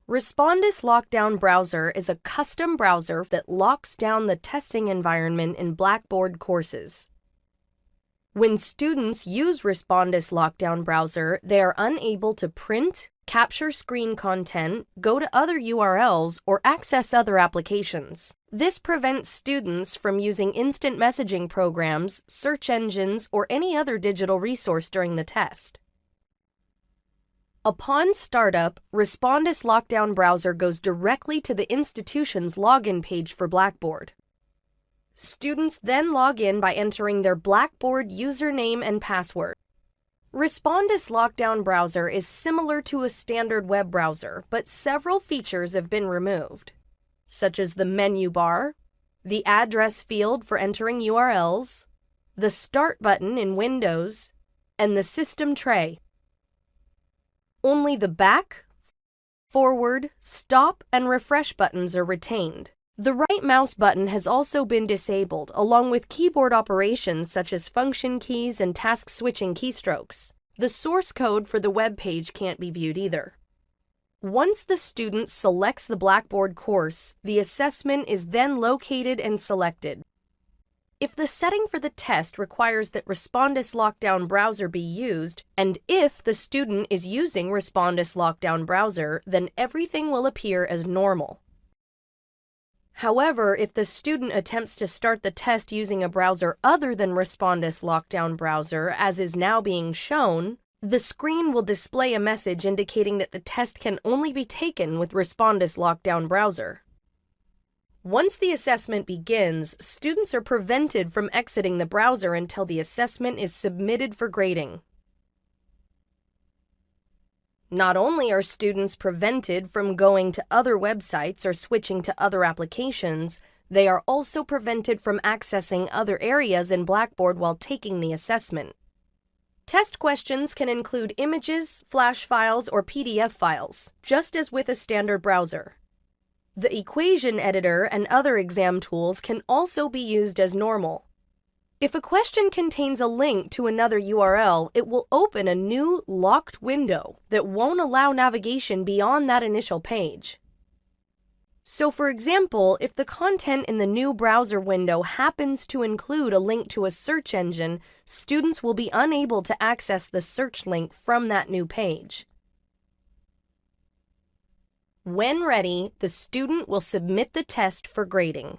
Respondus LockDown Browser is a custom browser that locks down the testing environment in Blackboard courses. When students use Respondus LockDown Browser, they are unable to print, capture screen content, go to other URLs, or access other applications. This prevents students from using instant messaging programs, search engines, or any other digital resource during the test. Upon startup, Respondus LockDown Browser goes directly to the institution's login page for Blackboard. Students then log in by entering their Blackboard username and password. Respondus LockDown Browser is similar to a standard web browser, but several features have been removed, such as the menu bar, the address field for entering URLs, the Start button in Windows, and the system tray. Only the back, forward, stop, and refresh buttons are retained. The right mouse button has also been disabled, along with keyboard operations such as function keys and task switching keystrokes. The source code for the web page can't be viewed either. Once the student selects the Blackboard course, the assessment is then located and selected. If the setting for the test requires that Respondus LockDown Browser be used, and if the student is using Respondus LockDown Browser, then everything will appear as normal. However, if the student attempts to start the test using a browser other than Respondus LockDown Browser, as is now being shown, the screen will display a message indicating that the test can only be taken with Respondus LockDown Browser. Once the assessment begins, students are prevented from exiting the browser until the assessment is submitted for grading. Not only are students prevented from going to other websites or switching to other applications, they are also prevented from accessing other areas in Blackboard while taking the assessment. Test questions can include images, flash files, or PDF files, just as with a standard browser. The equation editor and other exam tools can also be used as normal. If a question contains a link to another URL, it will open a new locked window that won't allow navigation beyond that initial page. So, for example, if the content in the new browser window happens to include a link to a search engine, students will be unable to access the search link from that new page. When ready, the student will submit the test for grading.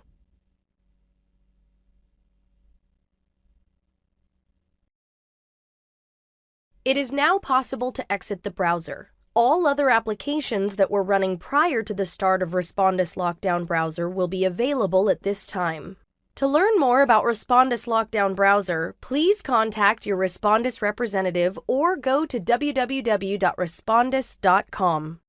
It is now possible to exit the browser. All other applications that were running prior to the start of Respondus LockDown Browser will be available at this time. To learn more about Respondus LockDown Browser, please contact your Respondus representative or go to www.respondus.com.